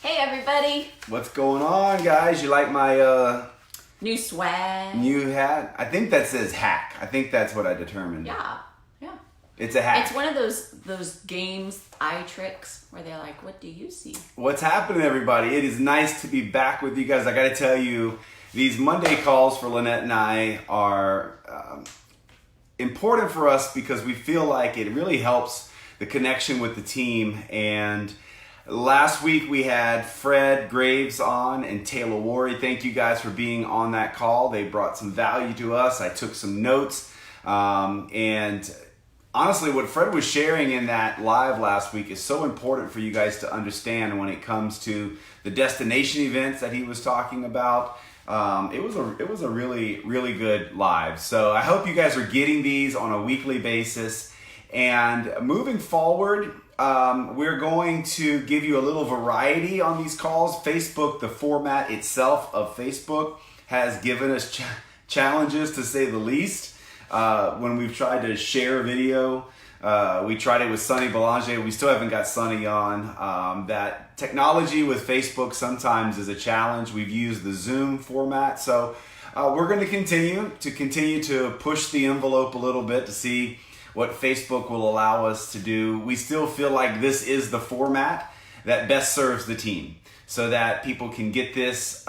Hey everybody! What's going on, guys? You like my New swag. new hat? I think that says hack. I think that's what I determined. Yeah. It's a hack. It's one of those games, eye tricks, where they're like, "What do you see?" What's happening, everybody? It is nice to be back with you guys. I got to tell you, these Monday calls for Lynette and I are important for us because we feel like it really helps the connection with the team. And last week we had Fred Graves on and Taylor Worry. Thank you guys for being on that call. They brought some value to us. I took some notes. And honestly, what Fred was sharing in that live last week is so important for you guys to understand when it comes to the destination events that he was talking about. It was a really, really good live. So I hope you guys are getting these on a weekly basis. And moving forward, we're going to give you a little variety on these calls. Facebook, the format itself of Facebook, has given us challenges, to say the least. When we've tried to share video, we tried it with Sonny Belanger. We still haven't got Sonny on. That technology with Facebook sometimes is a challenge. We've used the Zoom format. So we're going to continue to push the envelope a little bit to see what Facebook will allow us to do. We still feel like this is the format that best serves the team so that people can get this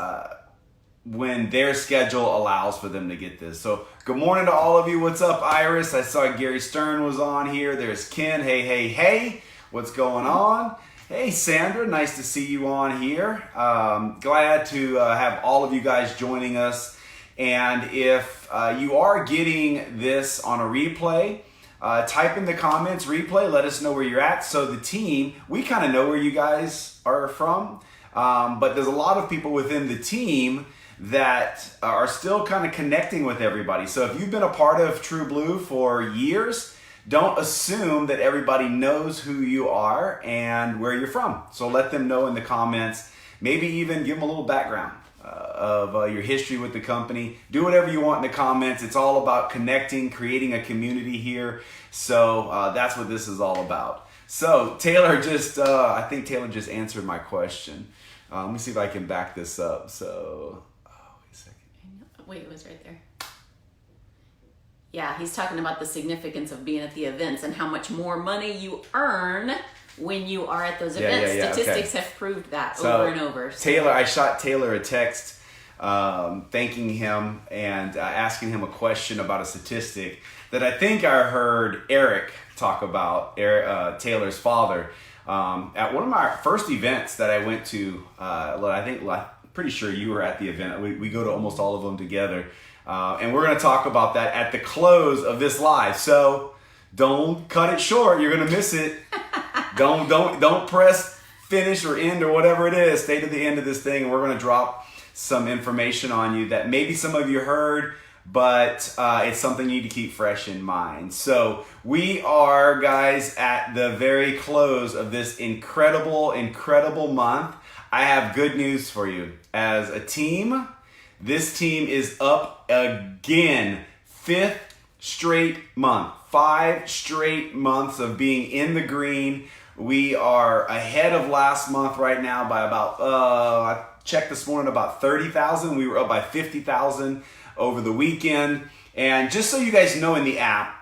when their schedule allows for them to get this. So good morning to all of you. What's up, Iris? I saw Gary Stern was on here. There's Ken. Hey. What's going on? Hey, Sandra. Nice to see you on here. Glad to have all of you guys joining us. And if you are getting this on a replay, type in the comments replay. Let us know where you're at. So the team, we kind of know where you guys are from. But there's a lot of people within the team that are still kind of connecting with everybody. So if you've been a part of True Blue for years, don't assume that everybody knows who you are and where you're from. So let them know in the comments. Maybe even give them a little background of your history with the company. Do whatever you want in the comments. It's all about connecting, creating a community here. So that's what this is all about. So Taylor I think Taylor just answered my question. Let me see if I can back this up. So, wait a second. Wait, it was right there. Yeah, he's talking about the significance of being at the events and how much more money you earn when you are at those events. Statistics have proved that over and over. So. Taylor, I shot Taylor a text thanking him and asking him a question about a statistic that I think I heard Eric talk about, Taylor's father. At one of my first events that I went to, I'm pretty sure you were at the event. We go to almost all of them together. And we're going to talk about that at the close of this live. So don't cut it short. You're going to miss it. Don't press finish or end or whatever it is. Stay to the end of this thing, and we're going to drop some information on you that maybe some of you heard, but it's something you need to keep fresh in mind. So we are, guys, at the very close of this incredible month. I have good news for you. As a team, this team is up again. 5th straight month. 5 straight months of being in the green. We are ahead of last month right now by about, I checked this morning, about 30,000. We were up by 50,000 over the weekend. And just so you guys know, in the app,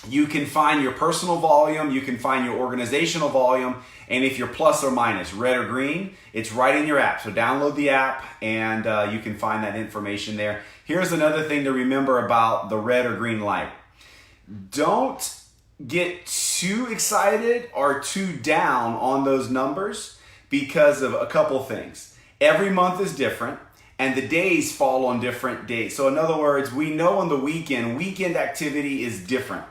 you can find your personal volume, you can find your organizational volume, and if you're plus or minus, red or green, it's right in your app. So download the app and you can find that information there. Here's another thing to remember about the red or green light. Don't get too excited or too down on those numbers because of a couple things. Every month is different, and the days fall on different days. So in other words, we know on the weekend activity is different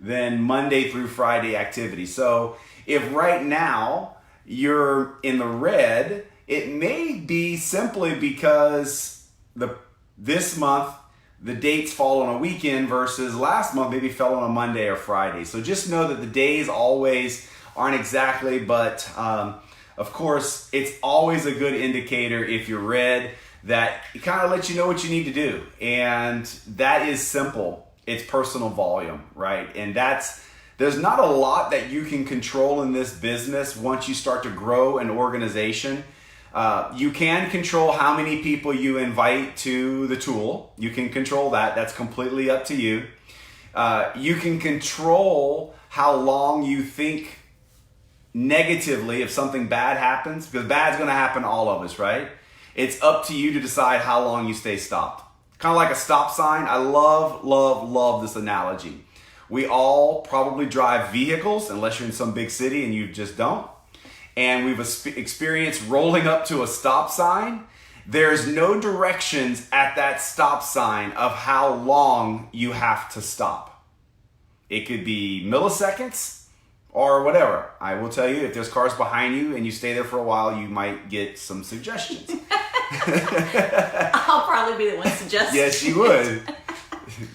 than Monday through Friday activity. So if right now you're in the red, it may be simply because this month the dates fall on a weekend versus last month maybe fell on a Monday or Friday. So just know that the days always aren't exactly, but of course it's always a good indicator if you're red, that it kind of lets you know what you need to do. And that is simple. It's personal volume, right? And that's There's not a lot that you can control in this business once you start to grow an organization. You can control how many people you invite to the tool. You can control that. That's completely up to you. You can control how long you think negatively if something bad happens, because bad's going to happen to all of us, right? It's up to you to decide how long you stay stopped. Kind of like a stop sign. I love this analogy. We all probably drive vehicles, unless you're in some big city and you just don't. And we've experienced rolling up to a stop sign. There's no directions at that stop sign of how long you have to stop. It could be milliseconds or whatever. I will tell you, if there's cars behind you and you stay there for a while, you might get some suggestions. I'll probably be the one suggesting. Yes, you would.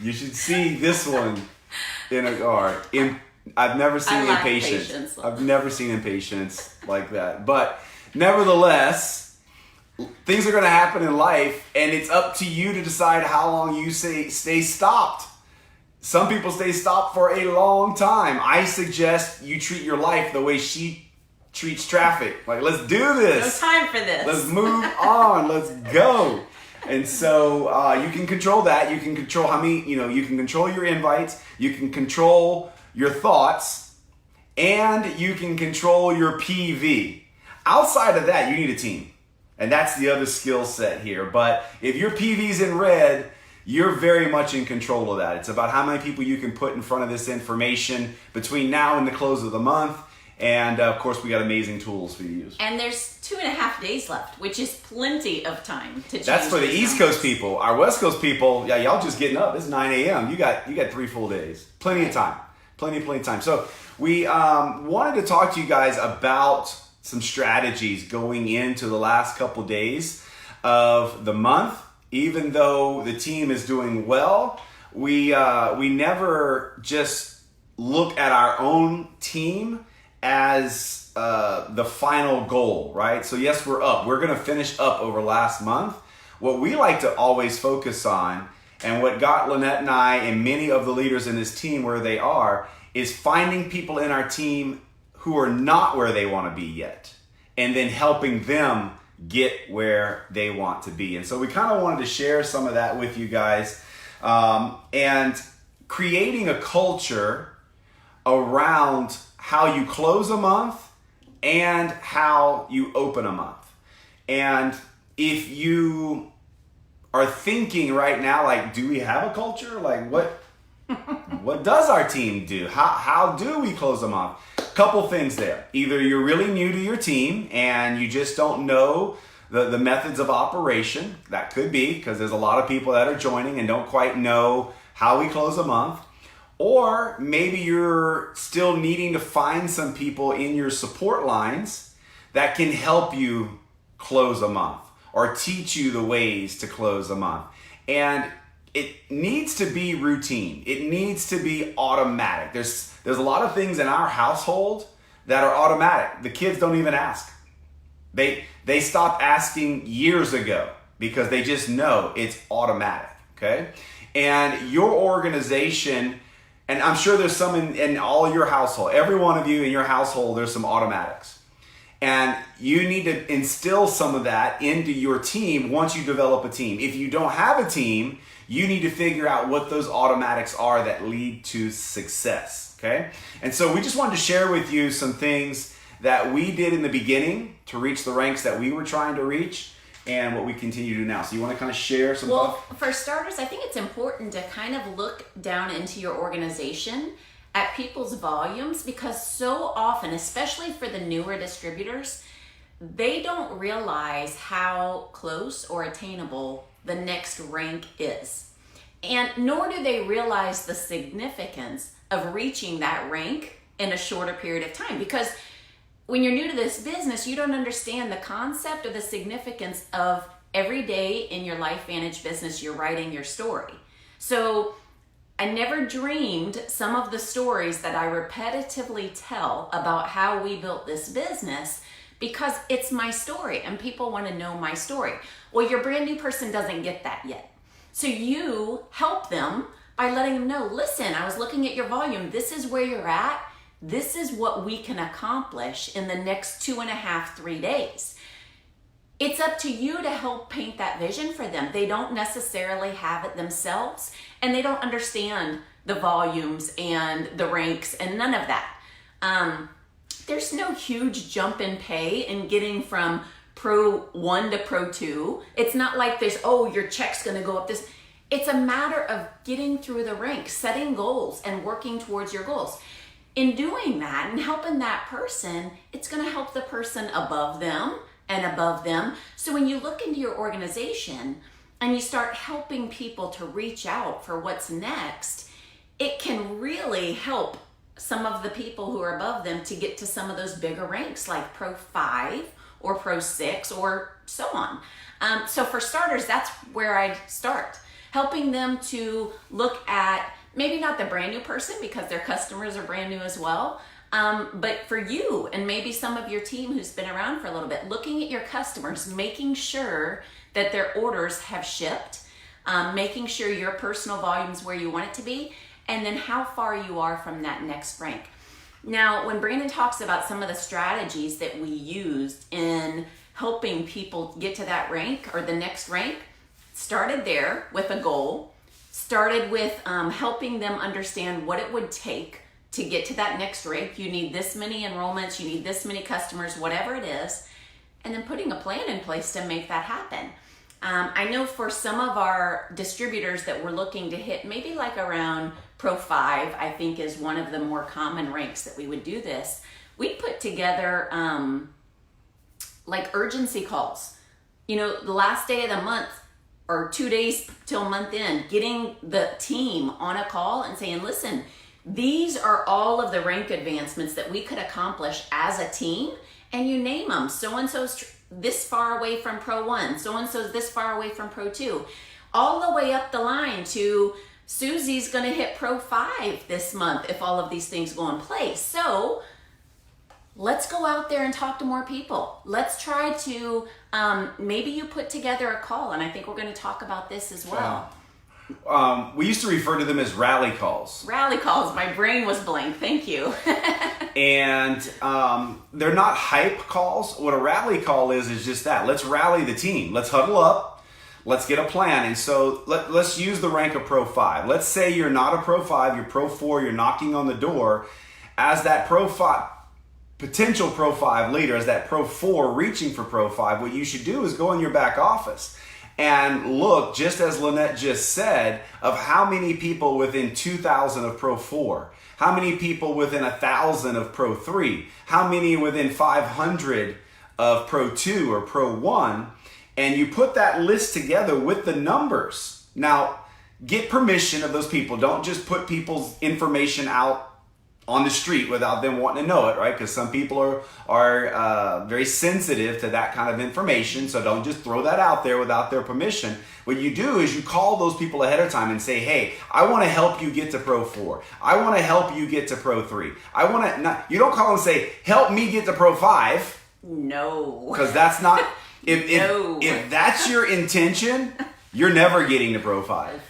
You should see this one in a car. I've never seen impatience. I've never seen impatience like that. But nevertheless, things are going to happen in life, and it's up to you to decide how long you stay stopped. Some people stay stopped for a long time. I suggest you treat your life the way she treats traffic. Like, let's do this. No time for this. Let's move on. Let's go. And so you can control that. You can control how many, you can control your invites. You can control your thoughts, and you can control your PV. Outside of that, you need a team. And that's the other skill set here. But if your PV's in red, you're very much in control of that. It's about how many people you can put in front of this information between now and the close of the month. And of course, we got amazing tools for you to use. And there's 2.5 days left, which is plenty of time to change. That's for the East Coast people. Our West Coast people, yeah, y'all just getting up. It's 9 a.m. You got 3 full days. Plenty of time. Plenty of time. So we wanted to talk to you guys about some strategies going into the last couple days of the month. Even though the team is doing well, we never just look at our own team as the final goal, right? So yes, we're up. We're going to finish up over last month. What we like to always focus on, and what got Lynette and I and many of the leaders in this team where they are, is finding people in our team who are not where they want to be yet, and then helping them get where they want to be. And so we kind of wanted to share some of that with you guys, and creating a culture around how you close a month and how you open a month. And if you are thinking right now, like, do we have a culture? Like, what does our team do? How do we close a month? Couple things there. Either you're really new to your team and you just don't know the methods of operation. That could be because there's a lot of people that are joining and don't quite know how we close a month. Or maybe you're still needing to find some people in your support lines that can help you close a month or teach you the ways to close a month. And it needs to be routine. It needs to be automatic. There's a lot of things in our household that are automatic. The kids don't even ask. They stopped asking years ago because they just know it's automatic, okay? And your organization, and I'm sure there's some in all your household, every one of you in your household, there's some automatics. And you need to instill some of that into your team once you develop a team. If you don't have a team, you need to figure out what those automatics are that lead to success, okay? And so we just wanted to share with you some things that we did in the beginning to reach the ranks that we were trying to reach and what we continue to do now. So you want to kind of share some Well, for starters, I think it's important to kind of look down into your organization at people's volumes, because so often, especially for the newer distributors, they don't realize how close or attainable the next rank is. And nor do they realize the significance of reaching that rank in a shorter period of time. Because when you're new to this business, you don't understand the concept or the significance of every day in your LifeVantage business, you're writing your story. So I never dreamed some of the stories that I repetitively tell about how we built this business, because it's my story and people want to know my story. Well, your brand new person doesn't get that yet. So you help them by letting them know, listen, I was looking at your volume. This is where you're at. This is what we can accomplish in the next 2.5, 3 days. It's up to you to help paint that vision for them. They don't necessarily have it themselves, and they don't understand the volumes and the ranks and none of that. There's no huge jump in pay in getting from Pro 1 to Pro 2. It's not like there's, oh, your check's gonna go up this. It's a matter of getting through the ranks, setting goals, and working towards your goals. In doing that and helping that person, it's gonna help the person above them and above them. So when you look into your organization and you start helping people to reach out for what's next, it can really help some of the people who are above them to get to some of those bigger ranks like Pro 5 or Pro 6 or so on. So for starters, that's where I'd start. Helping them to look at maybe not the brand new person because their customers are brand new as well, but for you and maybe some of your team who's been around for a little bit, looking at your customers, making sure that their orders have shipped, making sure your personal volume's where you want it to be, and then how far you are from that next rank. Now, when Brandon talks about some of the strategies that we used in helping people get to that rank or the next rank, started there with a goal, started with helping them understand what it would take to get to that next rank. You need this many enrollments, you need this many customers, whatever it is, and then putting a plan in place to make that happen. I know for some of our distributors that we're looking to hit, maybe like around Pro 5, I think is one of the more common ranks that we would do this. We put together like urgency calls. You know, the last day of the month or 2 days till month end, getting the team on a call and saying, listen, these are all of the rank advancements that we could accomplish as a team, and you name them. So-and-so's this far away from Pro 1, so-and-so's this far away from Pro 2, all the way up the line to Susie's gonna hit Pro 5 this month if all of these things go in place. So let's go out there and talk to more people. Let's try to, maybe you put together a call, and I think we're gonna talk about this as well. We used to refer to them as rally calls. Rally calls, my brain was blank, thank you. And they're not hype calls. What a rally call is just that. Let's rally the team. Let's huddle up. Let's get a plan. And so let's use the rank of Pro 5. Let's say you're not a Pro 5, you're Pro 4, you're knocking on the door. As that Pro 5, potential Pro 5 leader, as that Pro 4 reaching for Pro 5, what you should do is go in your back office and look, just as Lynette just said, of how many people within 2,000 of Pro 4, how many people within 1,000 of Pro 3, how many within 500 of Pro 2 or Pro 1, and you put that list together with the numbers. Now, get permission of those people. Don't just put people's information out on the street without them wanting to know it, right? Because some people are very sensitive to that kind of information, so don't just throw that out there without their permission. What you do is you call those people ahead of time and say, hey, I want to help you get to Pro 4. I want to help you get to Pro 3. I want to, you don't call and say, help me get to Pro 5. No. Because that's not, if that's your intention, you're never getting to Pro 5.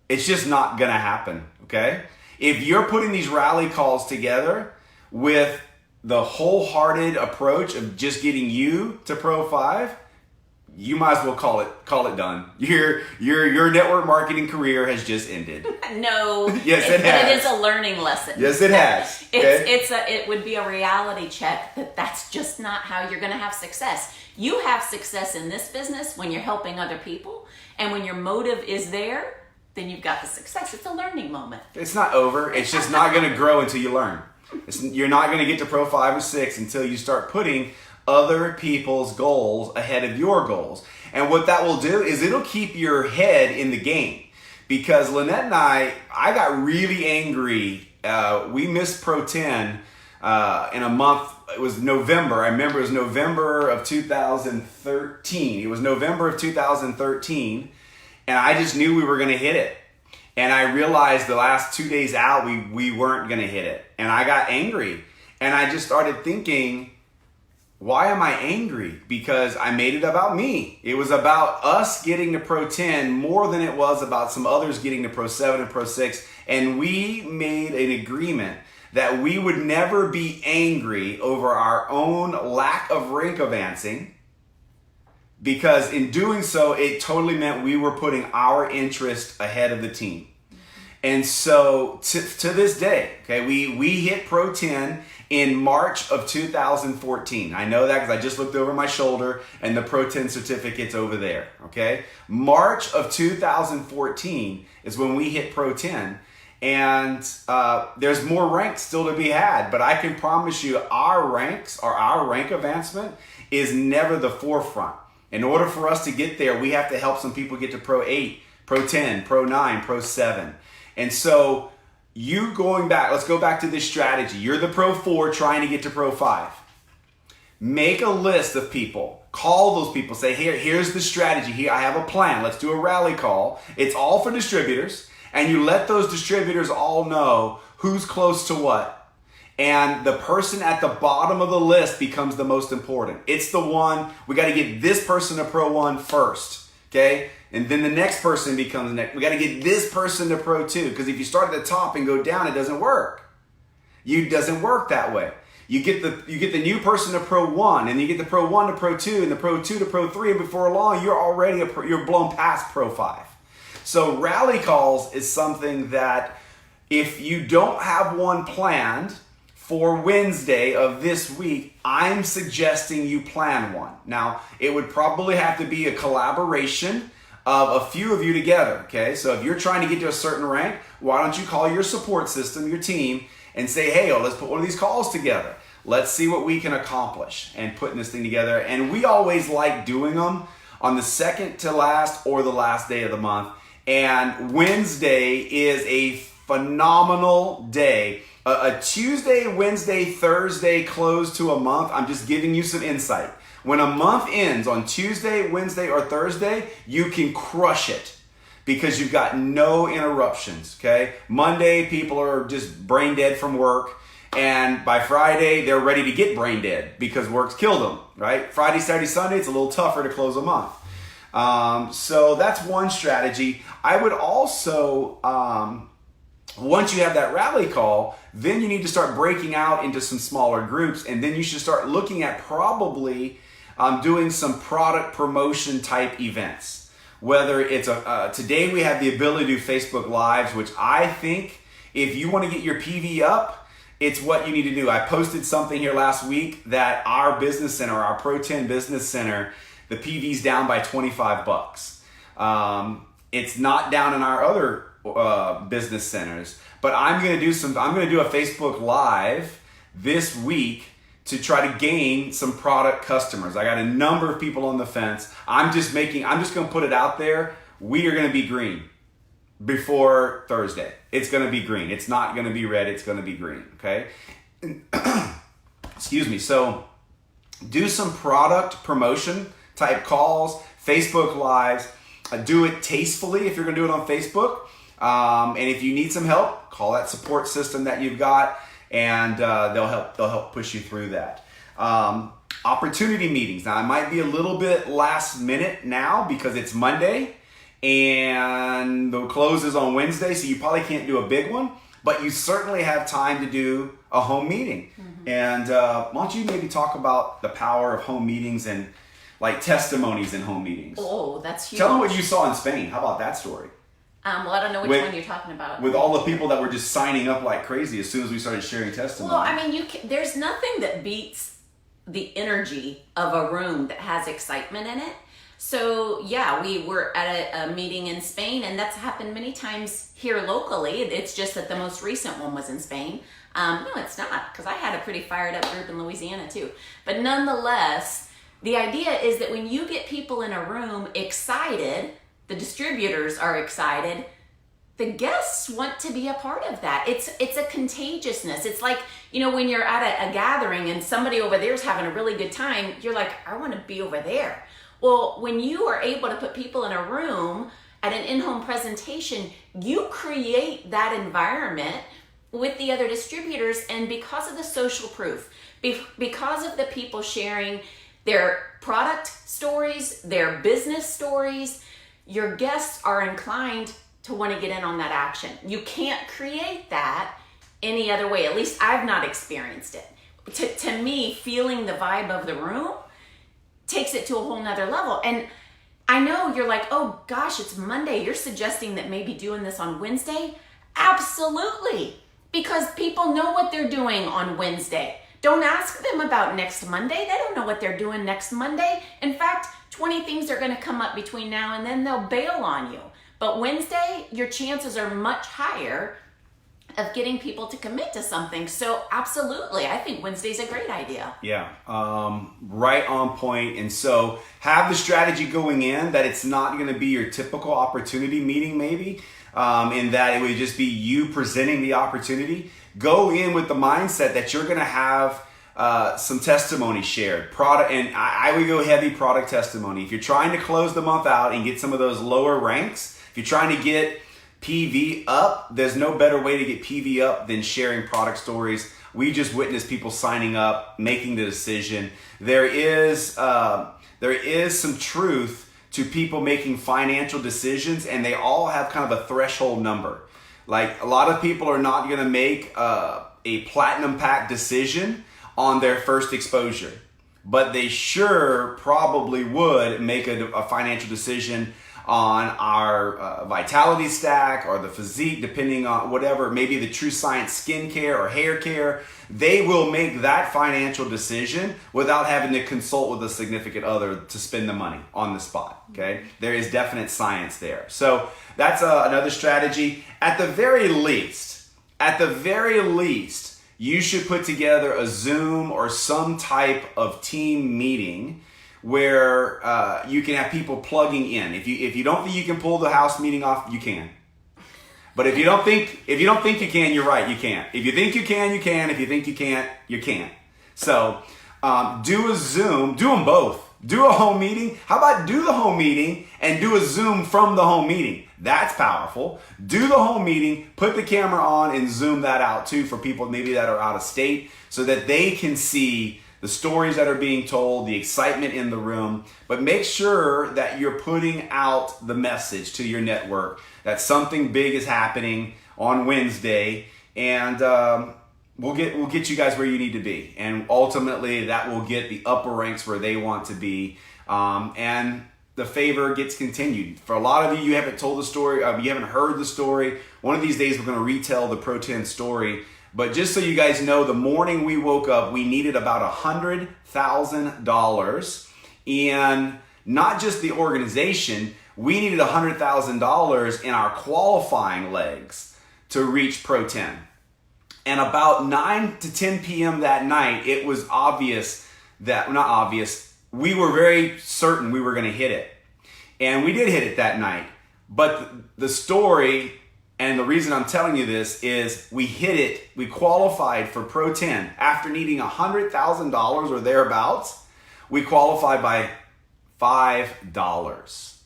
It's just not going to happen, okay? If you're putting these rally calls together with the wholehearted approach of just getting you to Pro 5, you might as well call it done. Your network marketing career has just ended. No. Yes, it has. It is a learning lesson. Yes, it has. Okay? It would be a reality check that that's just not how you're going to have success. You have success in this business when you're helping other people, and when your motive is there, then you've got the success. It's a learning moment. It's not over. It's just not going to grow until you learn. You're not going to get to Pro 5 or 6 until you start putting other people's goals ahead of your goals. And what that will do is it'll keep your head in the game. Because Lynette and I got really angry. We missed Pro 10 in a month. It was November. I remember it was November of 2013. It was November of 2013. And I just knew we were going to hit it. And I realized the last 2 days out, we weren't going to hit it. And I got angry. And I just started thinking, Why am I angry? Because I made it about me. It was about us getting to Pro 10 more than it was about some others getting to Pro 7 and Pro 6. And we made an agreement that we would never be angry over our own lack of rank advancing, because in doing so, it totally meant we were putting our interest ahead of the team. And so to this day, okay, we hit Pro 10 in March of 2014. I know that because I just looked over my shoulder and the Pro 10 certificate's over there, okay? March of 2014 is when we hit Pro 10. And there's more ranks still to be had, but I can promise you our ranks or our rank advancement is never the forefront. In order for us to get there, we have to help some people get to Pro 8, Pro 10, Pro 9, Pro 7. And so you going back, let's go back to this strategy. You're the Pro 4 trying to get to Pro 5. Make a list of people. Call those people. Say, here's the strategy. Here, I have a plan. Let's do a rally call. It's all for distributors. And you let those distributors all know who's close to what. And the person at the bottom of the list becomes the most important. It's the one, we got to get this person to Pro 1 first, okay? And then the next person becomes the next. We got to get this person to Pro 2, because if you start at the top and go down, it doesn't work. It doesn't work that way. You get the new person to Pro 1, and you get the Pro 1 to Pro 2, and the Pro 2 to Pro 3, and before long, you're blown past Pro 5. So rally calls is something that if you don't have one planned for Wednesday of this week, I'm suggesting you plan one. Now, it would probably have to be a collaboration of a few of you together, okay? So if you're trying to get to a certain rank, why don't you call your support system, your team, and say, hey, let's put one of these calls together. Let's see what we can accomplish and putting this thing together. And we always like doing them on the second to last or the last day of the month. And Wednesday is a phenomenal day. A Tuesday, Wednesday, Thursday close to a month, I'm just giving you some insight. When a month ends on Tuesday, Wednesday, or Thursday, you can crush it because you've got no interruptions, okay? Monday, people are just brain dead from work. And by Friday, they're ready to get brain dead because work's killed them, right? Friday, Saturday, Sunday, it's a little tougher to close a month. So that's one strategy. I would also, once you have that rally call, then you need to start breaking out into some smaller groups, and then you should start looking at probably doing some product promotion type events. Whether it's today we have the ability to do Facebook Lives, which I think if you want to get your PV up, it's what you need to do. I posted something here last week that our business center, our Pro 10 Business Center, the PV's down by $25. It's not down in our other business centers, but I'm going to do a Facebook Live this week to try to gain some product customers. I got a number of people on the fence. I'm just going to put it out there. We are going to be green before Thursday. It's going to be green. It's not going to be red. It's going to be green. Okay. Excuse me. So do some product promotion type calls, Facebook Lives. Do it tastefully if you're going to do it on Facebook. And if you need some help, call that support system that you've got, and they'll help push you through that. Opportunity meetings. Now, it might be a little bit last minute now because it's Monday and the close is on Wednesday, so you probably can't do a big one, but you certainly have time to do a home meeting. Mm-hmm. And why don't you maybe talk about the power of home meetings and like testimonies in home meetings? Oh, that's huge. Tell them what you saw in Spain. How about that story? Well, I don't know which one you're talking about. With all the people that were just signing up like crazy as soon as we started sharing testimony. Well, I mean, there's nothing that beats the energy of a room that has excitement in it. So, yeah, we were at a meeting in Spain, and that's happened many times here locally. It's just that the most recent one was in Spain. No, it's not, because I had a pretty fired up group in Louisiana too. But nonetheless, the idea is that when you get people in a room excited, the distributors are excited, the guests want to be a part of that. It's a contagiousness. It's like, when you're at a gathering and somebody over there is having a really good time, you're like, I want to be over there. Well, when you are able to put people in a room at an in-home presentation, you create that environment with the other distributors, and because of the social proof, Because of the people sharing their product stories, their business stories, your guests are inclined to want to get in on that action. You can't create that any other way. At least I've not experienced it. To me, feeling the vibe of the room takes it to a whole nother level. And I know you're like, oh gosh, it's Monday. You're suggesting that maybe doing this on Wednesday? Absolutely. Because people know what they're doing on Wednesday. Don't ask them about next Monday. They don't know what they're doing next Monday. In fact, 20 things are going to come up between now and then. They'll bail on you. But Wednesday, your chances are much higher of getting people to commit to something. So absolutely, I think Wednesday's a great idea. Yeah, right on point. And so have the strategy going in that it's not going to be your typical opportunity meeting maybe, in that it would just be you presenting the opportunity. Go in with the mindset that you're going to have some testimony shared. And I would go heavy product testimony. If you're trying to close the month out and get some of those lower ranks, if you're trying to get PV up, there's no better way to get PV up than sharing product stories. We just witnessed people signing up, making the decision. There is some truth to people making financial decisions, and they all have kind of a threshold number. Like, a lot of people are not going to make a platinum pack decision on their first exposure, but they sure probably would make a financial decision on our vitality stack or the physique, depending on whatever, maybe the True Science skincare or hair care. They will make that financial decision without having to consult with a significant other to spend the money on the spot. Okay, there is definite science there. So that's another strategy. At the very least, you should put together a Zoom or some type of team meeting where you can have people plugging in. If you don't think you can pull the house meeting off, you can. But if you don't think you can, you're right, you can't. If you think you can, you can. If you think you can't, you can't. So do a Zoom, do them both. Do a home meeting. How about do the home meeting and do a Zoom from the home meeting? That's powerful. Do the home meeting, put the camera on and Zoom that out too for people maybe that are out of state so that they can see the stories that are being told, the excitement in the room. But make sure that you're putting out the message to your network that something big is happening on Wednesday, and we'll get you guys where you need to be. And ultimately, that will get the upper ranks where they want to be. And the favor gets continued. For a lot of you, you haven't told the story, you haven't heard the story. One of these days, we're going to retell the Pro 10 story. But just so you guys know, the morning we woke up, we needed about $100,000. And not just the organization, we needed $100,000 in our qualifying legs to reach Pro 10. And about 9 to 10 p.m. that night, it was obvious that, not obvious, we were very certain we were going to hit it. And we did hit it that night. But the story, and the reason I'm telling you this, is we hit it, we qualified for Pro 10. After needing $100,000 or thereabouts, we qualified by $5.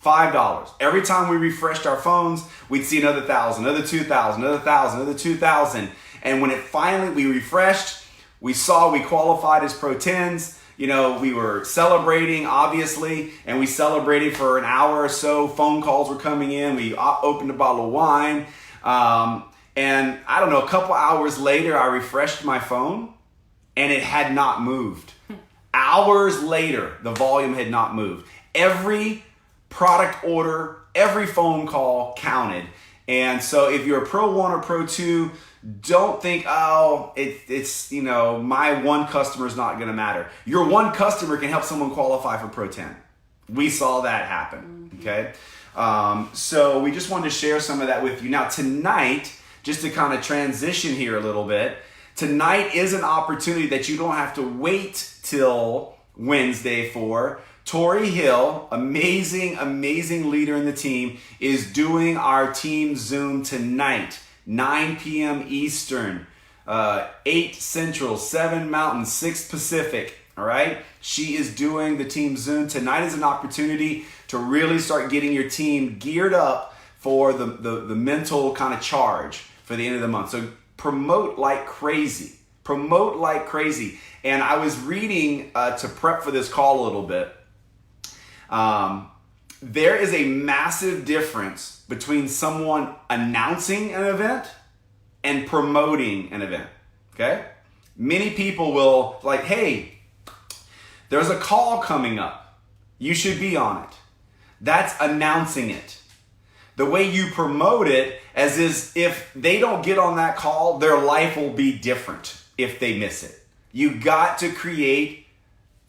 $5. Every time we refreshed our phones, we'd see another 1,000, another 2,000, another 1,000, another 2,000. And when it finally, we refreshed, we saw we qualified as Pro 10s. You know, we were celebrating, obviously, and we celebrated for an hour or so. Phone calls were coming in. We opened a bottle of wine. And I don't know, a couple hours later, I refreshed my phone, and it had not moved. Hours later, the volume had not moved. Every product order, every phone call counted. And so if you're a Pro 1 or Pro 2, don't think, oh, it's you know, my one customer is not going to matter. Your one customer can help someone qualify for Pro 10. We saw that happen, okay? So we just wanted to share some of that with you. Now tonight, just to kind of transition here a little bit, tonight is an opportunity that you don't have to wait till Wednesday for. Tori Hill, amazing leader in the team, is doing our team Zoom tonight. 9 p.m. Eastern, 8 Central, 7 Mountain, 6 Pacific, all right? She is doing the team Zoom. Tonight is an opportunity to really start getting your team geared up for the mental kind of charge for the end of the month. So promote like crazy. Promote like crazy. And I was reading to prep for this call a little bit. There is a massive difference between someone announcing an event and promoting an event, okay? Many people will like, hey, there's a call coming up. You should be on it. That's announcing it. The way you promote it as is if they don't get on that call, their life will be different if they miss it. You got to create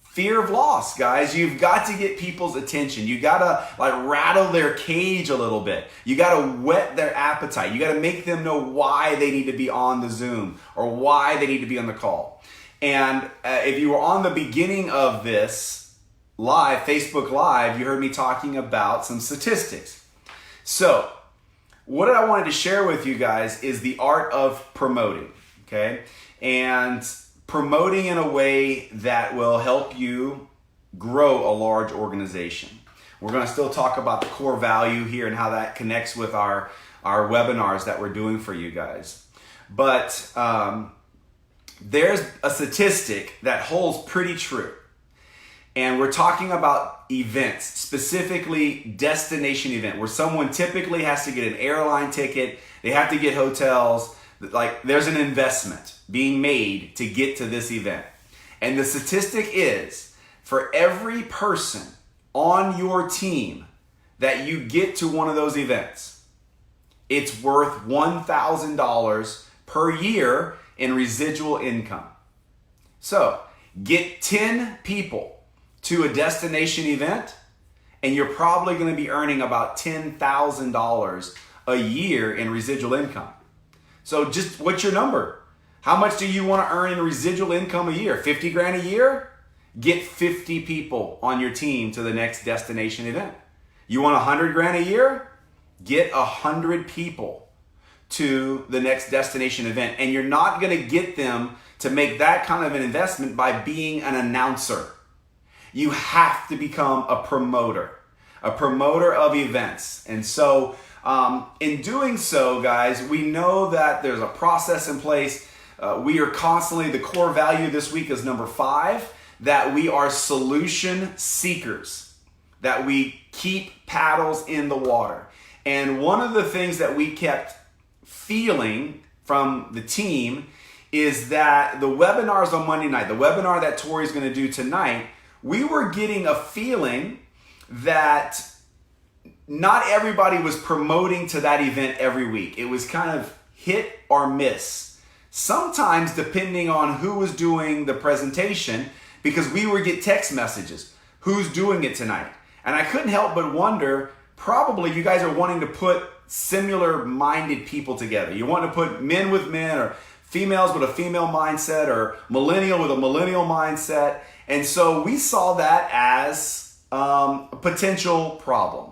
fear of loss, guys. You've got to get people's attention. You got to like rattle their cage a little bit. You got to whet their appetite. You got to make them know why they need to be on the Zoom or why they need to be on the call. And if you were on the beginning of this live, Facebook Live, you heard me talking about some statistics. So what I wanted to share with you guys is the art of promoting, okay? And promoting in a way that will help you grow a large organization. We're going to still talk about the core value here and how that connects with our webinars that we're doing for you guys. But there's a statistic that holds pretty true. And we're talking about events, specifically destination event, where someone typically has to get an airline ticket, they have to get hotels, like there's an investment being made to get to this event. And the statistic is for every person on your team that you get to one of those events, it's worth $1,000 per year in residual income. So get 10 people to a destination event and you're probably going to be earning about $10,000 a year in residual income. So just what's your number? How much do you want to earn in residual income a year? 50 grand a year? Get 50 people on your team to the next destination event. You want 100 grand a year? Get 100 people to the next destination event. And you're not going to get them to make that kind of an investment by being an announcer. You have to become a promoter of events. And so in doing so, guys, we know that there's a process in place. We are constantly, the core value this week is number 5, that we are solution seekers, that we keep paddles in the water. And one of the things that we kept feeling from the team is that the webinars on Monday night, the webinar that Tori's going to do tonight, we were getting a feeling that not everybody was promoting to that event every week. It was kind of hit or miss. Sometimes depending on who was doing the presentation, because we would get text messages, who's doing it tonight? And I couldn't help but wonder, probably you guys are wanting to put similar minded people together. You want to put men with men or females with a female mindset or millennial with a millennial mindset. And so we saw that as a potential problem.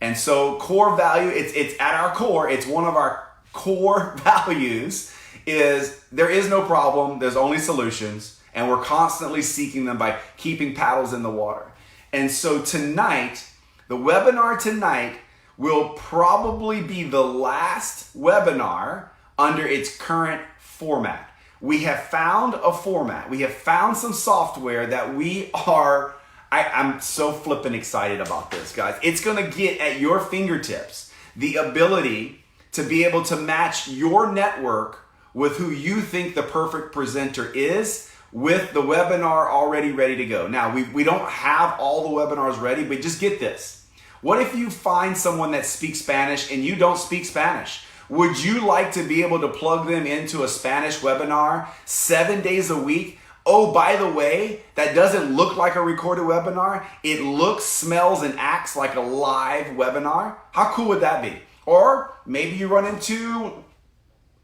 And so core value, it's at our core, it's one of our core values is there is no problem, there's only solutions, and we're constantly seeking them by keeping paddles in the water. And so tonight, the webinar tonight will probably be the last webinar under its current format. We have found a format. We have found some software that I'm so flippin' excited about this, guys. It's going to get at your fingertips the ability to be able to match your network with who you think the perfect presenter is with the webinar already ready to go. Now, we don't have all the webinars ready, but just get this. What if you find someone that speaks Spanish and you don't speak Spanish? Would you like to be able to plug them into a Spanish webinar 7 days a week? Oh, by the way, that doesn't look like a recorded webinar. It looks, smells, and acts like a live webinar. How cool would that be? Or maybe you run into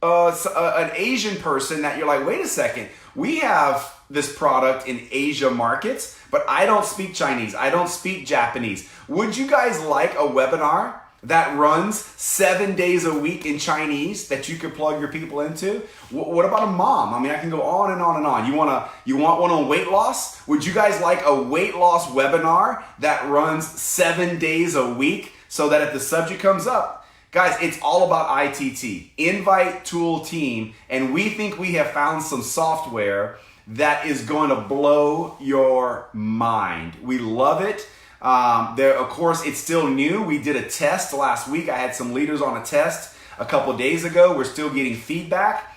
an Asian person that you're like, wait a second, we have this product in Asia markets, but I don't speak Chinese. I don't speak Japanese. Would you guys like a webinar that runs 7 days a week in Chinese that you could plug your people into? What about a mom? I mean, I can go on and on and on. You want one on weight loss? Would you guys like a weight loss webinar that runs 7 days a week so that if the subject comes up, Guys, it's all about ITT, Invite Tool Team, and we think we have found some software that is going to blow your mind. We love it. Of course, it's still new. We did a test last week. I had some leaders on a test a couple days ago. We're still getting feedback.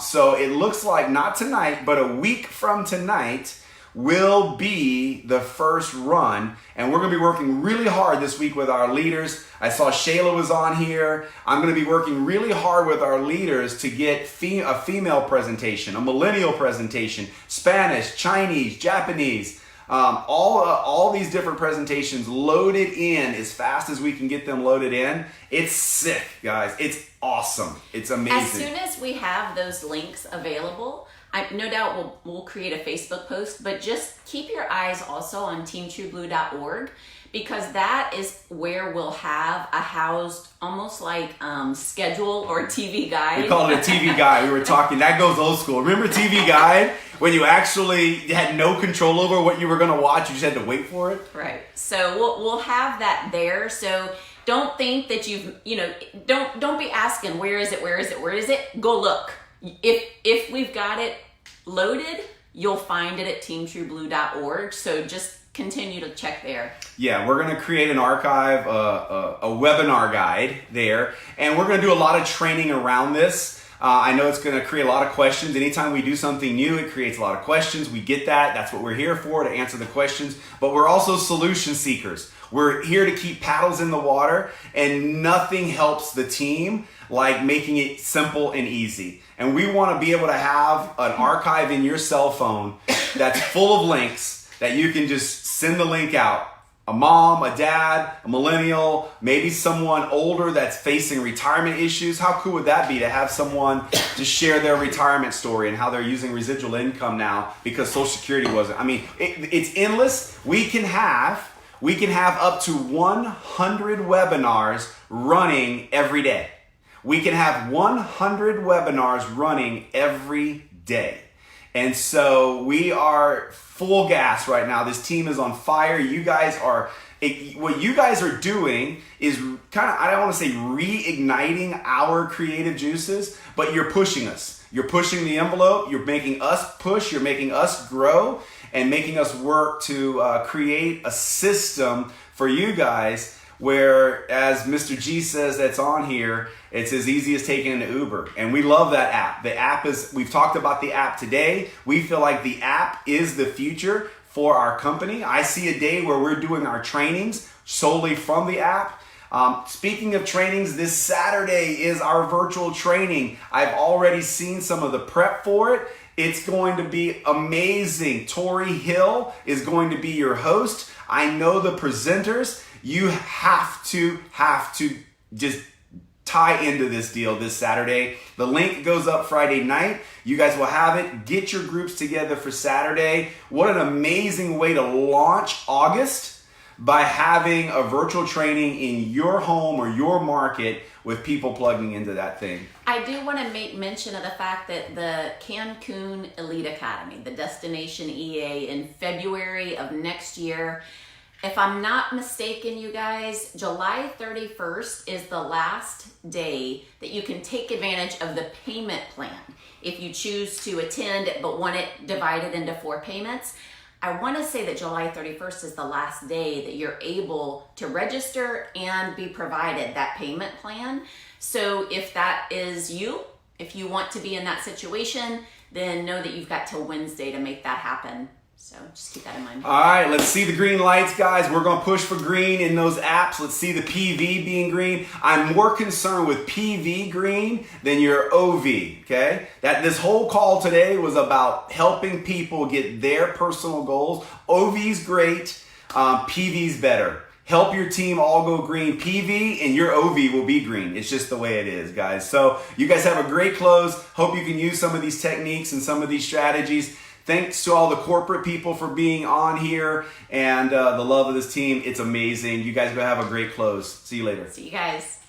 So it looks like not tonight, but a week from tonight will be the first run. And we're going to be working really hard this week with our leaders. I saw Shayla was on here. I'm going to be working really hard with our leaders to get a female presentation, a millennial presentation, Spanish, Chinese, Japanese, all these different presentations loaded in as fast as we can get them loaded in. It's sick, guys. It's awesome. It's amazing. As soon as we have those links available, no doubt we'll create a Facebook post, but just keep your eyes also on teamtrueblue.org, because that is where we'll have a housed almost like schedule or TV guide. We call it a TV guide. We were talking, that goes old school. Remember TV guide when you actually had no control over what you were going to watch, you just had to wait for it? Right. So we'll have that there. So don't think that don't be asking, where is it? Go look. If we've got it loaded, you'll find it at teamtrueblue.org. So just continue to check there. Yeah, we're going to create an archive, a webinar guide there, and we're going to do a lot of training around this. I know it's going to create a lot of questions. Anytime we do something new, it creates a lot of questions. We get that. That's what we're here for, to answer the questions. But we're also solution seekers. We're here to keep paddles in the water, and nothing helps the team like making it simple and easy. And we want to be able to have an archive in your cell phone that's full of links that you can just send the link out. A mom, a dad, a millennial, maybe someone older that's facing retirement issues. How cool would that be to have someone to share their retirement story and how they're using residual income now because Social Security wasn't? I mean, it's endless. We can have up to 100 webinars running every day. We can have 100 webinars running every day. And so we are full gas right now. This team is on fire. What you guys are doing is kind of, I don't want to say reigniting our creative juices, but you're pushing us. You're pushing the envelope. You're making us push. You're making us grow and making us work to create a system for you guys where, as Mr. G says that's on here, it's as easy as taking an Uber. And we love that app. The app we've talked about the app today. We feel like the app is the future for our company. I see a day where we're doing our trainings solely from the app. Speaking of trainings, this Saturday is our virtual training. I've already seen some of the prep for it. It's going to be amazing. Tori Hill is going to be your host. I know the presenters. You have to just tie into this deal this Saturday. The link goes up Friday night. You guys will have it. Get your groups together for Saturday. What an amazing way to launch August by having a virtual training in your home or your market with people plugging into that thing. I do want to make mention of the fact that the Cancun Elite Academy, the Destination EA, in February of next year, if I'm not mistaken, you guys, July 31st is the last day that you can take advantage of the payment plan. If you choose to attend but want it divided into 4 payments, I want to say that July 31st is the last day that you're able to register and be provided that payment plan. So if that is you, if you want to be in that situation, then know that you've got till Wednesday to make that happen. So just keep that in mind. All right, let's see the green lights, guys. We're going to push for green in those apps. Let's see the PV being green. I'm more concerned with PV green than your OV, okay? This whole call today was about helping people get their personal goals. OV's great, PV's better. Help your team all go green. PV and your OV will be green. It's just the way it is, guys. So you guys have a great close. Hope you can use some of these techniques and some of these strategies. Thanks to all the corporate people for being on here and the love of this team. It's amazing. You guys go have a great close. See you later. See you guys.